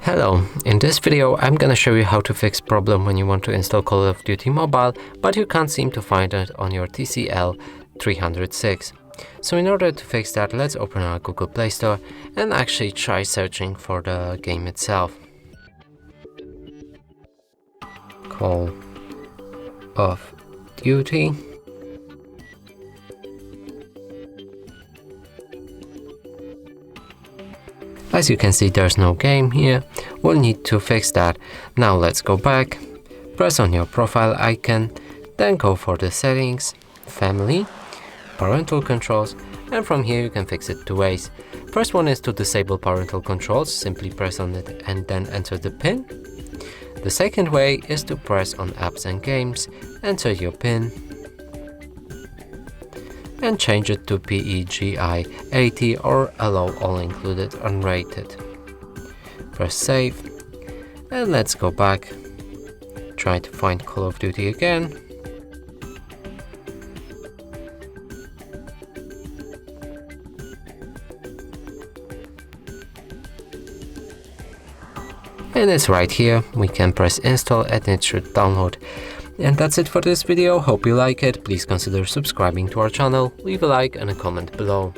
Hello, in this video I'm gonna show you how to fix problem when you want to install Call of Duty Mobile but you can't seem to find it on your TCL 306. So in order to fix that, let's open our Google Play Store and actually try searching for the game itself. Call of Duty. As you can see, there's no game here. We'll need to fix that. Now let's go back, press on your profile icon, then go for the settings, family, parental controls, and from here you can fix it two ways. First one is to disable parental controls, simply press on it and then enter the PIN. The second way is to press on apps and games, enter your PIN, and change it to PEGI 80 or allow all included unrated. Press save and let's go back, try to find Call of Duty again. And it's right here, we can press install and it should download. And that's it for this video, hope you like it, please consider subscribing to our channel, leave a like and a comment below.